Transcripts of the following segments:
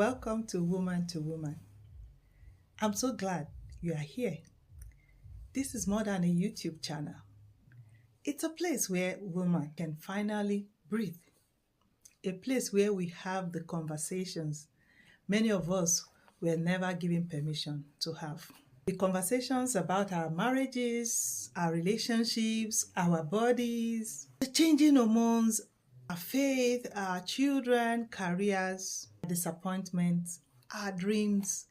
Welcome to Woman to Woman. I'm so glad you are here. This is more than a YouTube channel. It's a place where women can finally breathe. A place where we have the conversations many of us were never given permission to have. The conversations about our marriages, our relationships, our bodies, the changing hormones, our faith, our children, careers, disappointments, our dreams,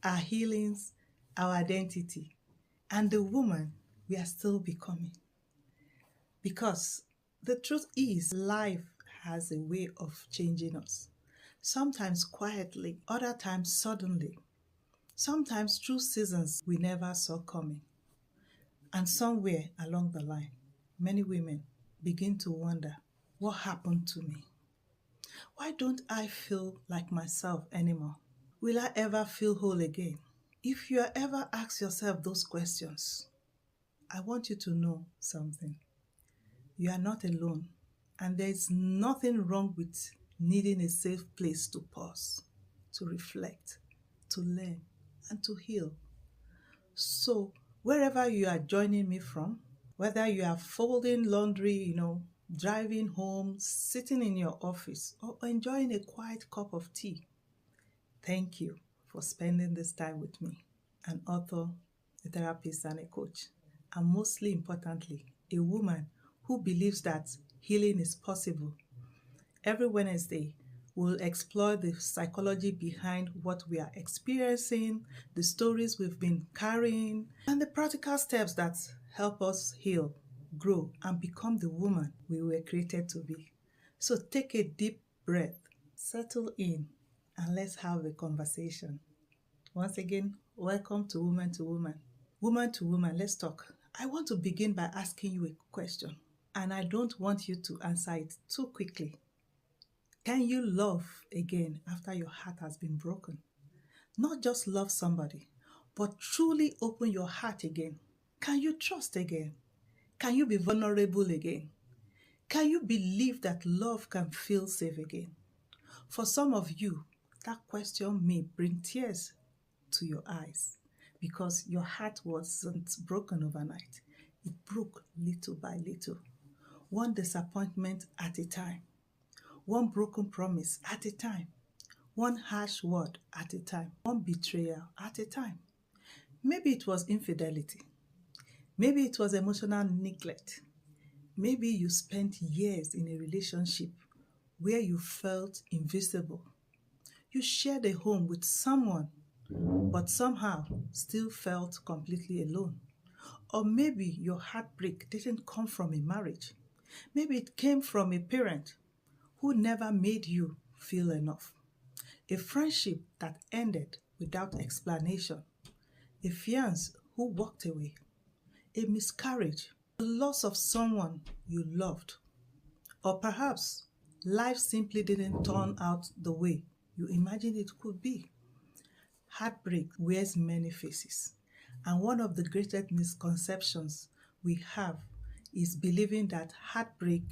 our healings, our identity, and the woman we are still becoming. Because the truth is, life has a way of changing us. Sometimes quietly, other times suddenly. Sometimes through seasons we never saw coming. And somewhere along the line, many women begin to wonder, what happened to me? Why don't I feel like myself anymore? Will I ever feel whole again? If you ever ask yourself those questions, I want you to know something. You are not alone, and there is nothing wrong with needing a safe place to pause, to reflect, to learn, and to heal. So, wherever you are joining me from, whether you are folding laundry, driving home, sitting in your office, or enjoying a quiet cup of tea, thank you for spending this time with me, an author, a therapist, and a coach, and mostly importantly, a woman who believes that healing is possible. Every Wednesday, we'll explore the psychology behind what we are experiencing, the stories we've been carrying, and the practical steps that help us heal, grow, and become the woman we were created to be. So take a deep breath, settle in, and let's have a conversation. Once again, welcome to Woman to Woman. Woman to Woman, let's talk. I want to begin by asking you a question, and I don't want you to answer it too quickly. Can you love again after your heart has been broken? Not just love somebody, but truly open your heart again. Can you trust again? Can you be vulnerable again? Can you believe that love can feel safe again? For some of you, that question may bring tears to your eyes because your heart wasn't broken overnight. It broke little by little, one disappointment at a time, one broken promise at a time, one harsh word at a time, one betrayal at a time. Maybe it was infidelity. Maybe it was emotional neglect. Maybe you spent years in a relationship where you felt invisible. You shared a home with someone, but somehow still felt completely alone. Or maybe your heartbreak didn't come from a marriage. Maybe it came from a parent who never made you feel enough. A friendship that ended without explanation. A fiancé who walked away. A miscarriage. The loss of someone you loved. Or perhaps life simply didn't turn out the way you imagined it could be. Heartbreak wears many faces. And one of the greatest misconceptions we have is believing that heartbreak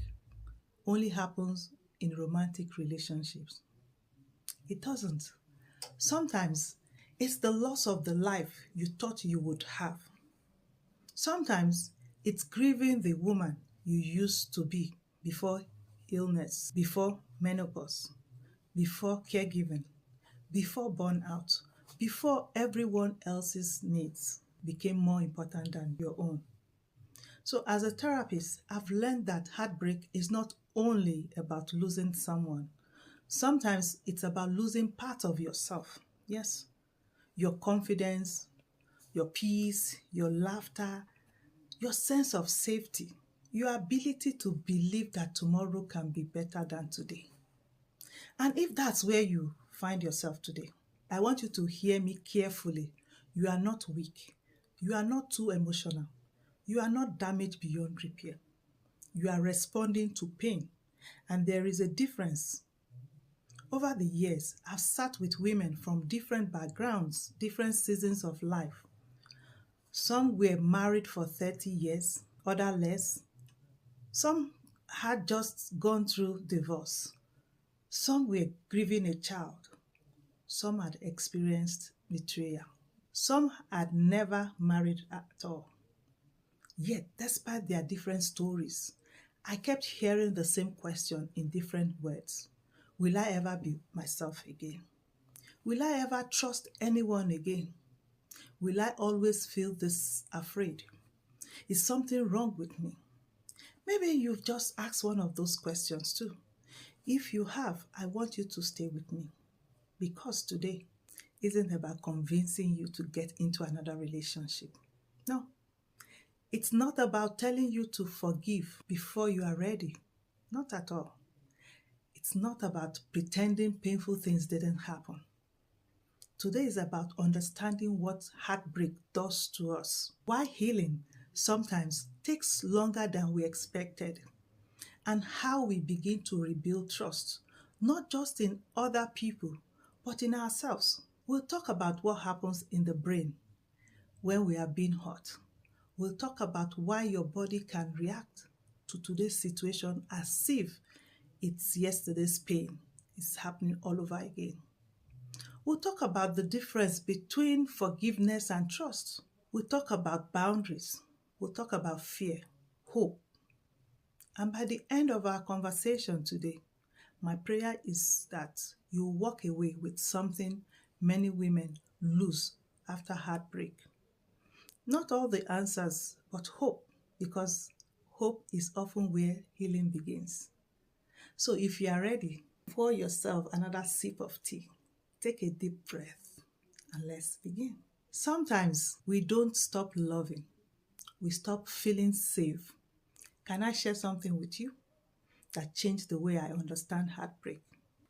only happens in romantic relationships. It doesn't. Sometimes it's the loss of the life you thought you would have. Sometimes it's grieving the woman you used to be before illness, before menopause, before caregiving, before burnout, before everyone else's needs became more important than your own. So as a therapist, I've learned that heartbreak is not only about losing someone. Sometimes it's about losing part of yourself. Yes, your confidence, your peace, your laughter, your sense of safety, your ability to believe that tomorrow can be better than today. And if that's where you find yourself today, I want you to hear me carefully. You are not weak. You are not too emotional. You are not damaged beyond repair. You are responding to pain. And there is a difference. Over the years, I've sat with women from different backgrounds, different seasons of life. Some were married for 30 years, others less. Some had just gone through divorce. Some were grieving a child. Some had experienced betrayal. Some had never married at all. Yet, despite their different stories, I kept hearing the same question in different words. Will I ever be myself again? Will I ever trust anyone again? Will I always feel this afraid? Is something wrong with me? Maybe you've just asked one of those questions too. If you have, I want you to stay with me because today isn't about convincing you to get into another relationship. No, it's not about telling you to forgive before you are ready. Not at all. It's not about pretending painful things didn't happen. Today is about understanding what heartbreak does to us, why healing sometimes takes longer than we expected, and how we begin to rebuild trust, not just in other people, but in ourselves. We'll talk about what happens in the brain when we are being hurt. We'll talk about why your body can react to today's situation as if it's yesterday's pain. It's happening all over again. We'll talk about the difference between forgiveness and trust. We'll talk about boundaries. We'll talk about fear, hope. And by the end of our conversation today, my prayer is that you walk away with something many women lose after heartbreak. Not all the answers, but hope, because hope is often where healing begins. So if you are ready, pour yourself another sip of tea. Take a deep breath and let's begin. Sometimes we don't stop loving. We stop feeling safe. Can I share something with you that changed the way I understand heartbreak?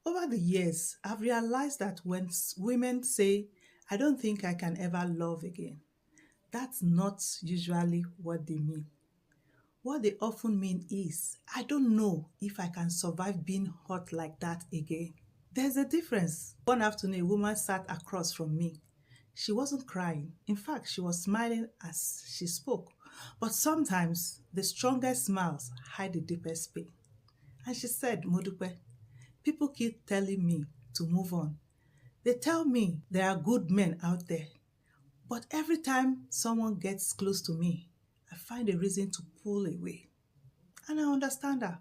Over the years, I've realized that when women say, I don't think I can ever love again, that's not usually what they mean. What they often mean is, I don't know if I can survive being hurt like that again. There's a difference. One afternoon, a woman sat across from me. She wasn't crying. In fact, she was smiling as she spoke. But sometimes, the strongest smiles hide the deepest pain. And she said, Modupe, people keep telling me to move on. They tell me there are good men out there. But every time someone gets close to me, I find a reason to pull away. And I understand her.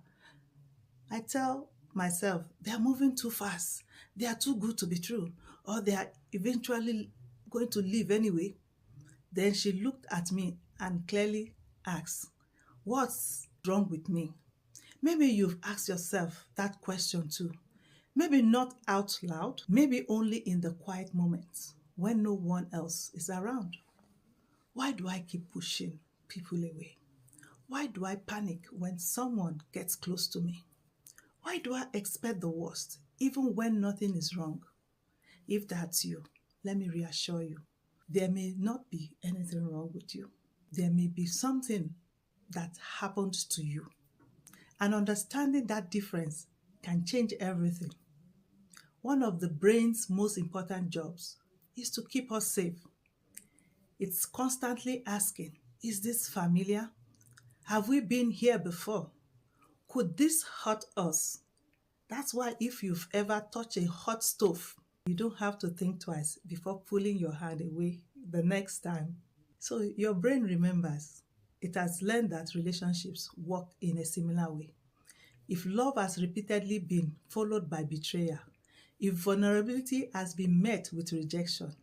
I tell myself, they are moving too fast. They are too good to be true. Or they are eventually going to leave anyway. Then she looked at me and clearly asked, what's wrong with me? Maybe you've asked yourself that question too. Maybe not out loud, maybe only in the quiet moments when no one else is around. Why do I keep pushing people away? Why do I panic when someone gets close to me? Why do I expect the worst, even when nothing is wrong? If that's you, let me reassure you, there may not be anything wrong with you. There may be something that happened to you. And understanding that difference can change everything. One of the brain's most important jobs is to keep us safe. It's constantly asking, is this familiar? Have we been here before? Could this hurt us? That's why if you've ever touched a hot stove, you don't have to think twice before pulling your hand away the next time. So your brain remembers. It has learned that relationships work in a similar way. If love has repeatedly been followed by betrayal, if vulnerability has been met with rejection,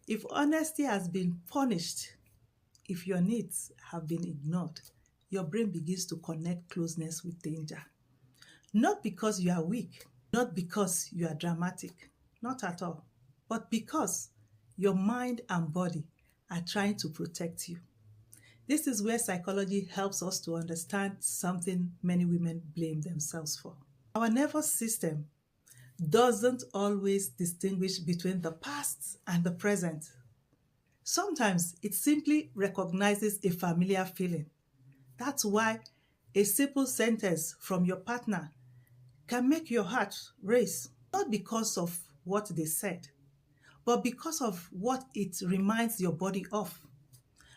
if honesty has been punished, if your needs have been ignored, your brain begins to connect closeness with danger. Not because you are weak, not because you are dramatic, not at all, but because your mind and body are trying to protect you. This is where psychology helps us to understand something many women blame themselves for. Our nervous system doesn't always distinguish between the past and the present. Sometimes it simply recognizes a familiar feeling. That's why a simple sentence from your partner can make your heart race, not because of what they said, but because of what it reminds your body of.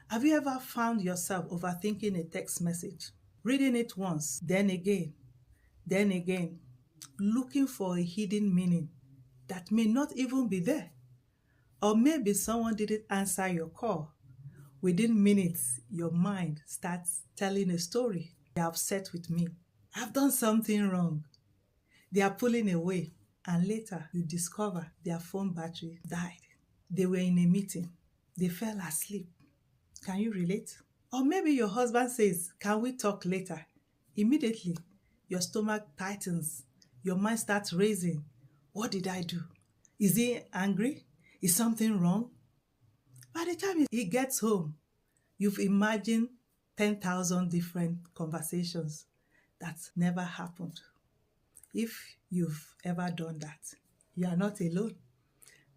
Have you ever found yourself overthinking a text message, reading it once, then again, looking for a hidden meaning that may not even be there. Or maybe someone didn't answer your call. Within minutes, your mind starts telling a story. They're upset with me. I've done something wrong. They are pulling away. And later, you discover their phone battery died. They were in a meeting. They fell asleep. Can you relate? Or maybe your husband says, "Can we talk later?" Immediately, your stomach tightens. Your mind starts racing. What did I do? Is he angry? Is something wrong? By the time he gets home, you've imagined 10,000 different conversations that never happened. If you've ever done that, you are not alone.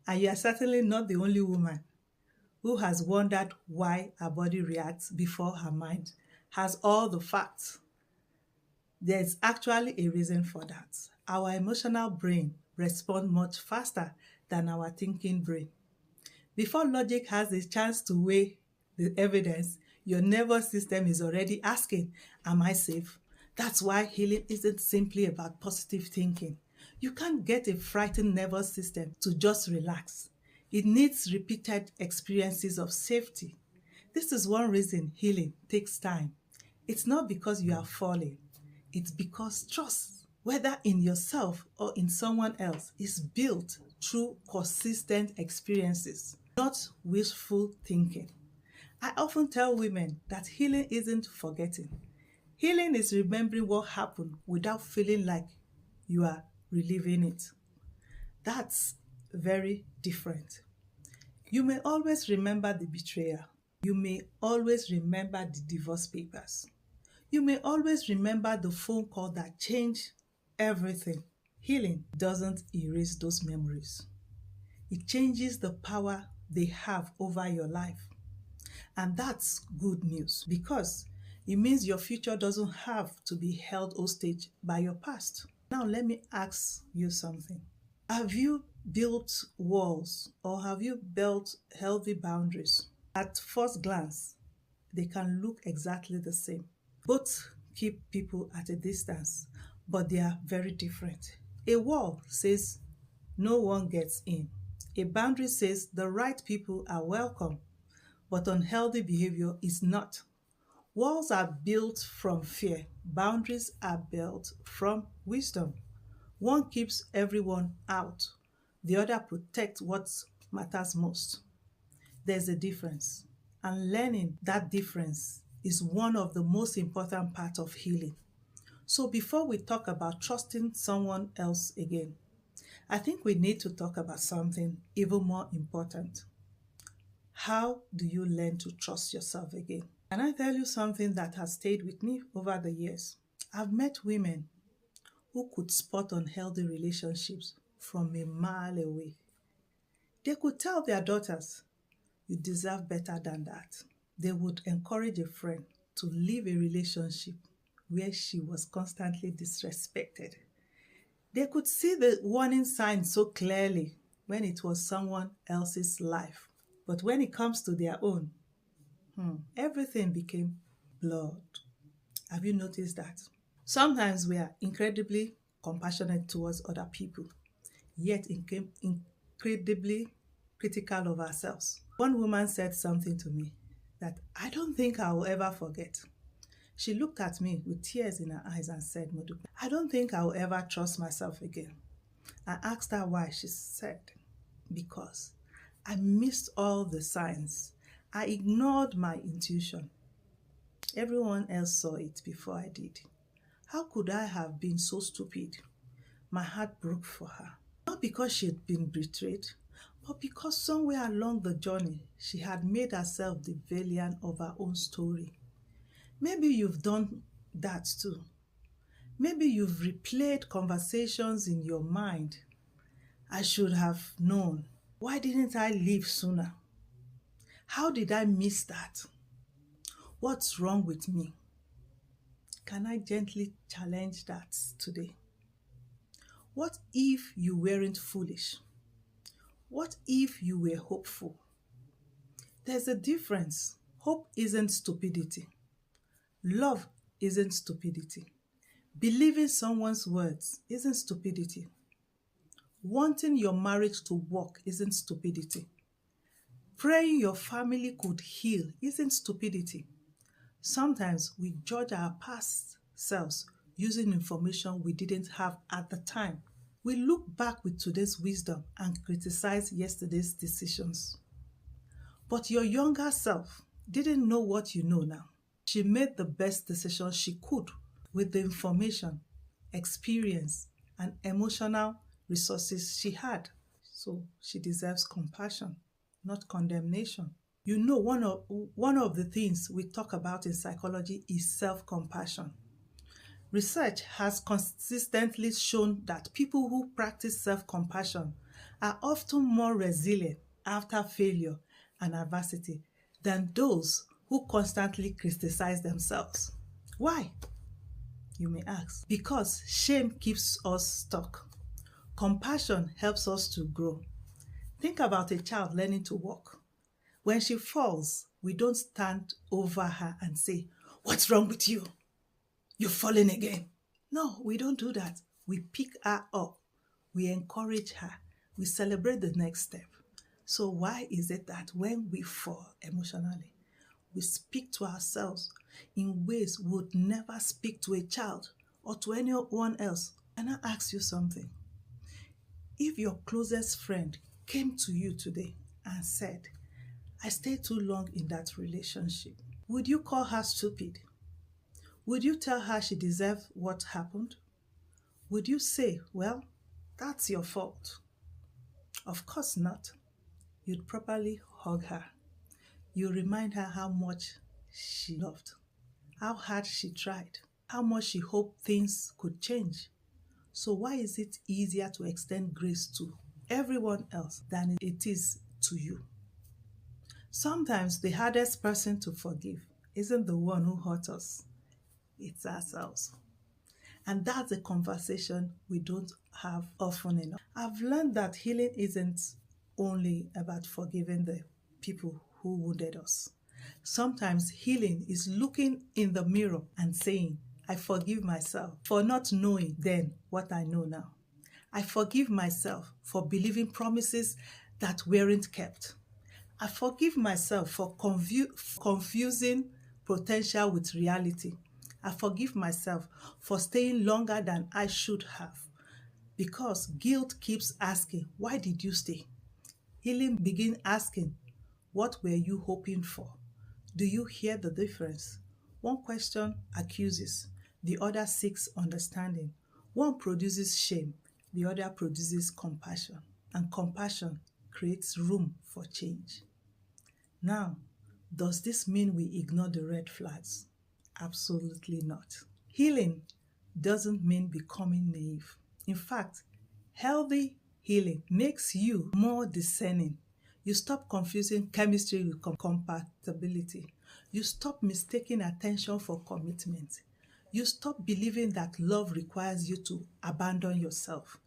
And you are certainly not the only woman who has wondered why her body reacts before her mind has all the facts. There's actually a reason for that. Our emotional brain responds much faster than our thinking brain. Before logic has a chance to weigh the evidence, your nervous system is already asking, "Am I safe?" That's why healing isn't simply about positive thinking. You can't get a frightened nervous system to just relax. It needs repeated experiences of safety. This is one reason healing takes time. It's not because you are falling. It's because trust, whether in yourself or in someone else, is built through consistent experiences, not wishful thinking. I often tell women that healing isn't forgetting. Healing is remembering what happened without feeling like you are reliving it. That's very different. You may always remember the betrayal. You may always remember the divorce papers. You may always remember the phone call that changed everything. Healing doesn't erase those memories. It changes the power they have over your life. And that's good news because it means your future doesn't have to be held hostage by your past. Now let me ask you something. Have you built walls or have you built healthy boundaries? At first glance, they can look exactly the same. Both keep people at a distance, but they are very different. A wall says no one gets in. A boundary says the right people are welcome, but unhealthy behavior is not. Walls are built from fear. Boundaries are built from wisdom. One keeps everyone out. The other protects what matters most. There's a difference, and learning that difference is one of the most important parts of healing. So before we talk about trusting someone else again, I think we need to talk about something even more important. How do you learn to trust yourself again? Can I tell you something that has stayed with me over the years? I've met women who could spot unhealthy relationships from a mile away. They could tell their daughters, "You deserve better than that." They would encourage a friend to leave a relationship where she was constantly disrespected. They could see the warning signs so clearly when it was someone else's life. But when it comes to their own, everything became blurred. Have you noticed that? Sometimes we are incredibly compassionate towards other people, yet incredibly critical of ourselves. One woman said something to me that I don't think I will ever forget. She looked at me with tears in her eyes and said, "Modupe, I don't think I will ever trust myself again." I asked her why. She said, "Because I missed all the signs. I ignored my intuition. Everyone else saw it before I did. How could I have been so stupid?" My heart broke for her. Not because she had been betrayed, but because somewhere along the journey, she had made herself the villain of her own story. Maybe you've done that too. Maybe you've replayed conversations in your mind. "I should have known. Why didn't I leave sooner? How did I miss that? What's wrong with me?" Can I gently challenge that today? What if you weren't foolish? What if you were hopeful? There's a difference. Hope isn't stupidity. Love isn't stupidity. Believing someone's words isn't stupidity. Wanting your marriage to work isn't stupidity. Praying your family could heal isn't stupidity. Sometimes we judge our past selves using information we didn't have at the time. We look back with today's wisdom and criticize yesterday's decisions. But your younger self didn't know what you know now. She made the best decision she could with the information, experience, and emotional resources she had. So she deserves compassion, not condemnation. You know, one of the things we talk about in psychology is self-compassion. Research has consistently shown that people who practice self-compassion are often more resilient after failure and adversity than those who constantly criticize themselves. Why? You may ask. Because shame keeps us stuck. Compassion helps us to grow. Think about a child learning to walk. When she falls, we don't stand over her and say, "What's wrong with you? You've fallen again." No, we don't do that. We pick her up. We encourage her. We celebrate the next step. So why is it that when we fall emotionally, we speak to ourselves in ways we would never speak to a child or to anyone else? Can I ask you something? If your closest friend came to you today and said, "I stayed too long in that relationship," would you call her stupid? Would you tell her she deserved what happened? Would you say, "Well, that's your fault"? Of course not. You'd properly hug her. You remind her how much she loved, how hard she tried, how much she hoped things could change. So why is it easier to extend grace to everyone else than it is to you? Sometimes the hardest person to forgive isn't the one who hurt us, it's ourselves. And that's a conversation we don't have often enough. I've learned that healing isn't only about forgiving the people who wounded us. Sometimes healing is looking in the mirror and saying, "I forgive myself for not knowing then what I know now. I forgive myself for believing promises that weren't kept. I forgive myself for confusing potential with reality. I forgive myself for staying longer than I should have." Because guilt keeps asking, "Why did you stay?" Healing begins asking, "What were you hoping for?" Do you hear the difference? One question accuses, the other seeks understanding. One produces shame, the other produces compassion. And compassion creates room for change. Now, does this mean we ignore the red flags? Absolutely not. Healing doesn't mean becoming naive. In fact, healthy healing makes you more discerning. You stop confusing chemistry with compatibility. You stop mistaking attention for commitment. You stop believing that love requires you to abandon yourself.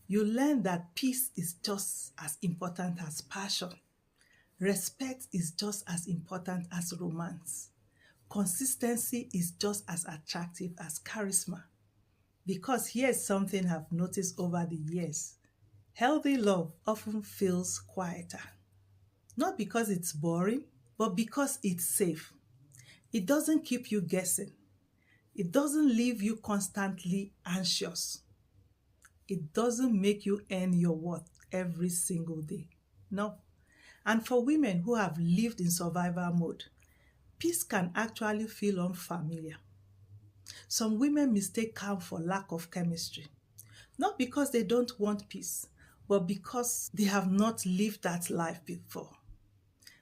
You learn that peace is just as important as passion. Respect is just as important as romance. Consistency is just as attractive as charisma. Because here's something I've noticed over the years. Healthy love often feels quieter. Not because it's boring, but because it's safe. It doesn't keep you guessing. It doesn't leave you constantly anxious. It doesn't make you earn your worth every single day. No. And for women who have lived in survival mode, peace can actually feel unfamiliar. Some women mistake calm for lack of chemistry. Not because they don't want peace, but because they have not lived that life before.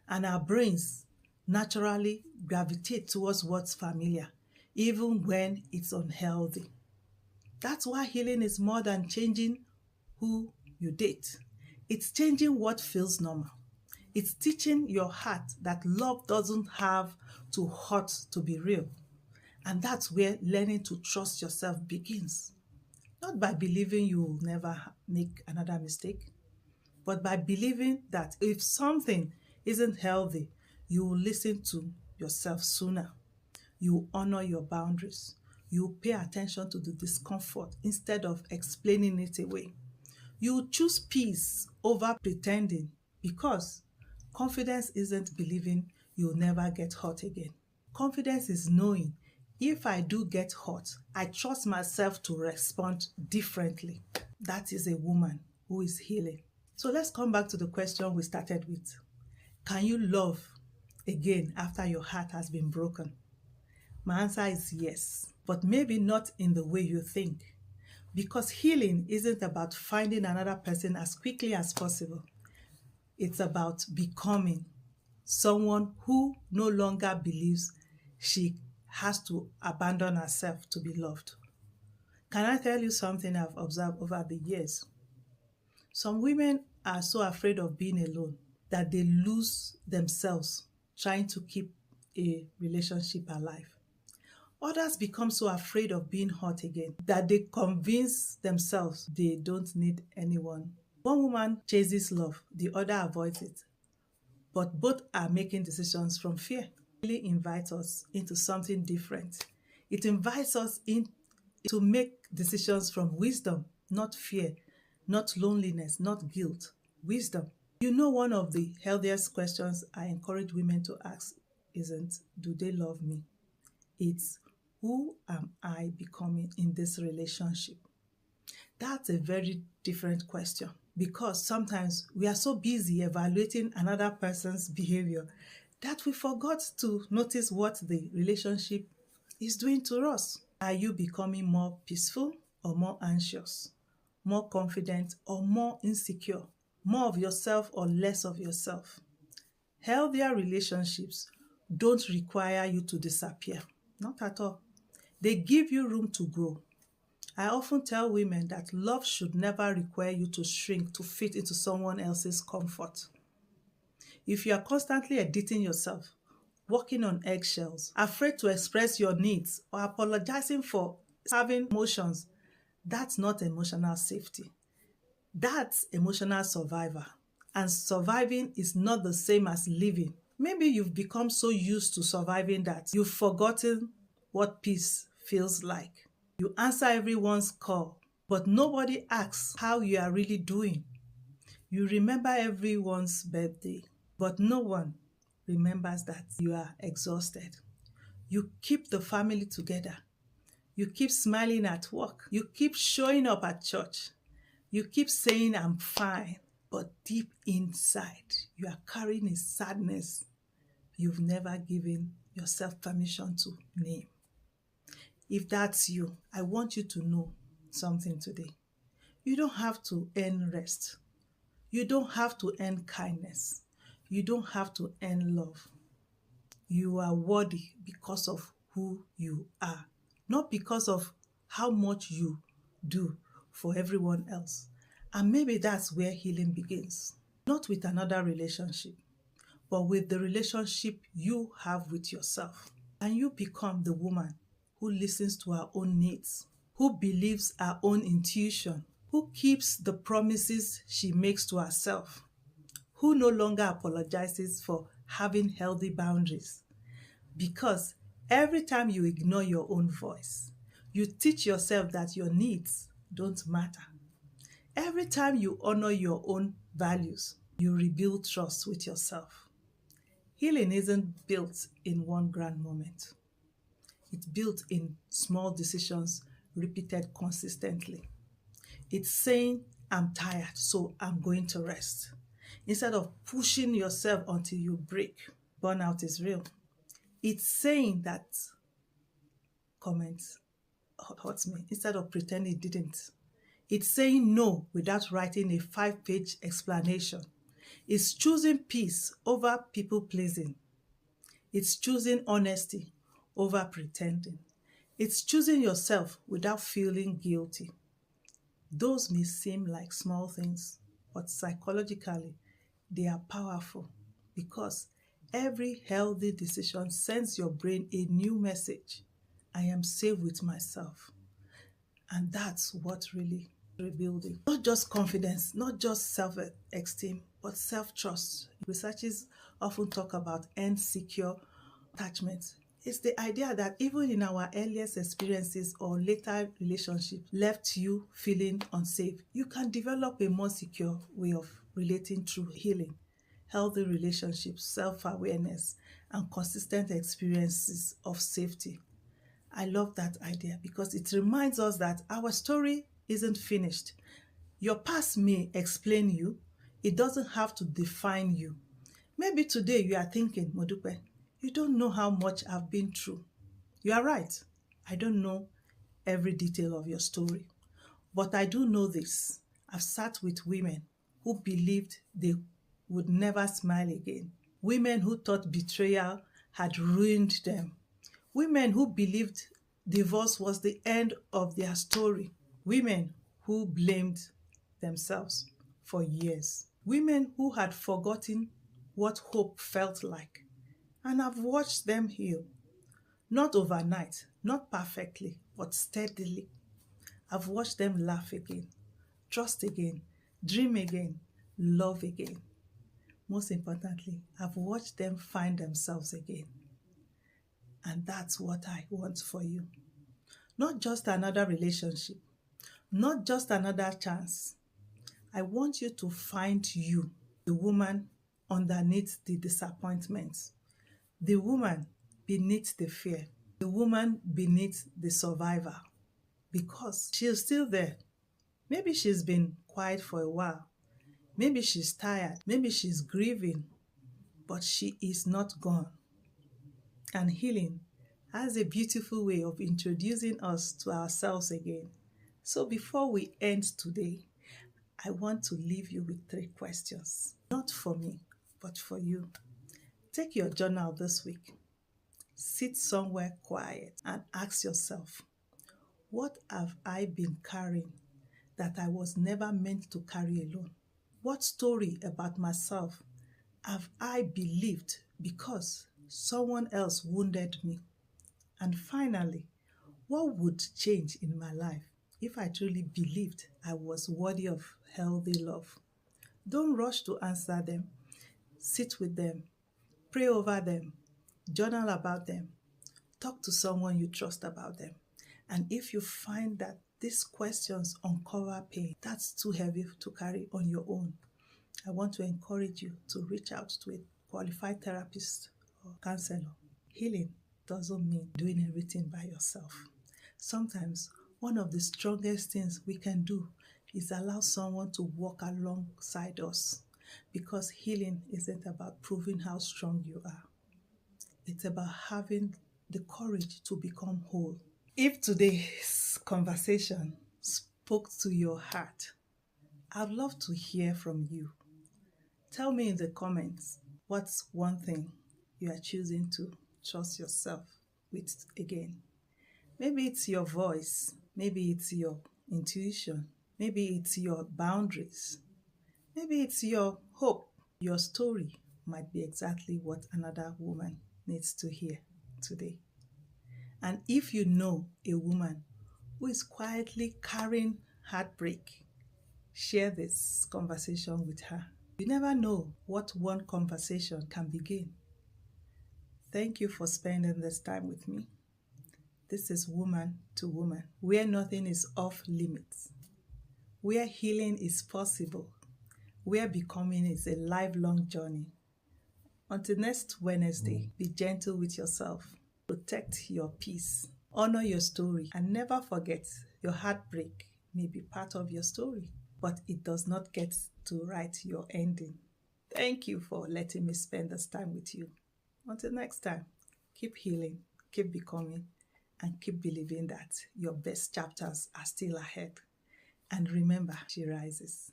And our brains naturally gravitate towards what's familiar, even when it's unhealthy. That's why healing is more than changing who you date. It's changing what feels normal. It's teaching your heart that love doesn't have to hurt to be real. And that's where learning to trust yourself begins. Not by believing you will never make another mistake, but by believing that if something isn't healthy, you will listen to yourself sooner. You will honor your boundaries. You will pay attention to the discomfort instead of explaining it away. You choose peace over pretending because confidence isn't believing you'll never get hurt again. Confidence is knowing if I do get hurt, I trust myself to respond differently. That is a woman who is healing. So let's come back to the question we started with. Can you love again after your heart has been broken? My answer is yes, but maybe not in the way you think. Because healing isn't about finding another person as quickly as possible. It's about becoming someone who no longer believes she has to abandon herself to be loved. Can I tell you something I've observed over the years? Some women are so afraid of being alone that they lose themselves trying to keep a relationship alive. Others become so afraid of being hurt again that they convince themselves they don't need anyone. One woman chases love, the other avoids it. But both are making decisions from fear. It really invites us into something different. It invites us in to make decisions from wisdom, not fear, not loneliness, not guilt. Wisdom. You know, one of the healthiest questions I encourage women to ask isn't, do they love me? It's, who am I becoming in this relationship? That's a very different question because sometimes we are so busy evaluating another person's behavior that we forgot to notice what the relationship is doing to us. Are you becoming more peaceful or more anxious? More confident or more insecure? More of yourself or less of yourself? Healthier relationships don't require you to disappear. Not at all. They give you room to grow. I often tell women that love should never require you to shrink to fit into someone else's comfort. If you are constantly editing yourself, walking on eggshells, afraid to express your needs, or apologizing for having emotions, that's not emotional safety. That's emotional survival. And surviving is not the same as living. Maybe you've become so used to surviving that you've forgotten what peace feels like. You answer everyone's call, but nobody asks how you are really doing. You remember everyone's birthday, but no one remembers that you are exhausted. You keep the family together. You keep smiling at work. You keep showing up at church. You keep saying, I'm fine, but deep inside, you are carrying a sadness you've never given yourself permission to name. If that's you, I want you to know something today. You don't have to earn rest. You don't have to earn kindness. You don't have to earn love. You are worthy because of who you are, not because of how much you do for everyone else. And maybe that's where healing begins. Not with another relationship, but with the relationship you have with yourself. And you become the woman who listens to her own needs, who believes her own intuition, who keeps the promises she makes to herself, who no longer apologizes for having healthy boundaries. Because every time you ignore your own voice, you teach yourself that your needs don't matter. Every time you honor your own values, you rebuild trust with yourself. Healing isn't built in one grand moment. It's built in small decisions repeated consistently. It's saying, I'm tired, so I'm going to rest. Instead of pushing yourself until you break. Burnout is real. It's saying that comment hurts me instead of pretending it didn't. It's saying no without writing a 5-page explanation. It's choosing peace over people pleasing. It's choosing honesty over pretending. It's choosing yourself without feeling guilty. Those may seem like small things, but psychologically, they are powerful because every healthy decision sends your brain a new message. I am safe with myself. And that's what really rebuilding. Not just confidence, not just self-esteem, but self-trust. Researchers often talk about insecure attachment. It's the idea that even in our earliest experiences or later relationships left you feeling unsafe, you can develop a more secure way of relating through healing, healthy relationships, self-awareness, and consistent experiences of safety. I love that idea because it reminds us that our story isn't finished. Your past may explain you. It doesn't have to define you. Maybe today you are thinking, Modupe, you don't know how much I've been through. You are right. I don't know every detail of your story. But I do know this. I've sat with women who believed they would never smile again. Women who thought betrayal had ruined them. Women who believed divorce was the end of their story. Women who blamed themselves for years. Women who had forgotten what hope felt like. And I've watched them heal. Not overnight, not perfectly, but steadily. I've watched them laugh again, trust again, dream again, love again. Most importantly, I've watched them find themselves again. And that's what I want for you. Not just another relationship, not just another chance. I want you to find you, the woman underneath the disappointments, the woman beneath the fear, the woman beneath the survivor, because she's still there. Maybe she's been quiet for a while. Maybe she's tired. Maybe she's grieving, but she is not gone. And healing has a beautiful way of introducing us to ourselves again. So before we end today, I want to leave you with 3 questions. Not for me, but for you. Take your journal this week. Sit somewhere quiet and ask yourself, what have I been carrying that I was never meant to carry alone? What story about myself have I believed because someone else wounded me? And finally, what would change in my life if I truly believed I was worthy of healthy love? Don't rush to answer them. Sit with them. Pray over them. Journal about them. Talk to someone you trust about them. And if you find that these questions uncover pain that's too heavy to carry on your own, I want to encourage you to reach out to a qualified therapist or counselor. Healing doesn't mean doing everything by yourself. Sometimes one of the strongest things we can do is allow someone to walk alongside us, because healing isn't about proving how strong you are. It's about having the courage to become whole. If today's conversation spoke to your heart, I'd love to hear from you. Tell me in the comments, what's one thing you are choosing to trust yourself with again? Maybe it's your voice, maybe it's your intuition, maybe it's your boundaries, maybe it's your hope. Your story might be exactly what another woman needs to hear today. And if you know a woman who is quietly carrying heartbreak, share this conversation with her. You never know what one conversation can begin. Thank you for spending this time with me. This is Woman to Woman, where nothing is off limits, where healing is possible, where becoming is a lifelong journey. Until next Wednesday, be gentle with yourself, protect your peace, honor your story, and never forget your heartbreak may be part of your story, but it does not get to write your ending. Thank you for letting me spend this time with you. Until next time, keep healing, keep becoming, and keep believing that your best chapters are still ahead. And remember, she rises.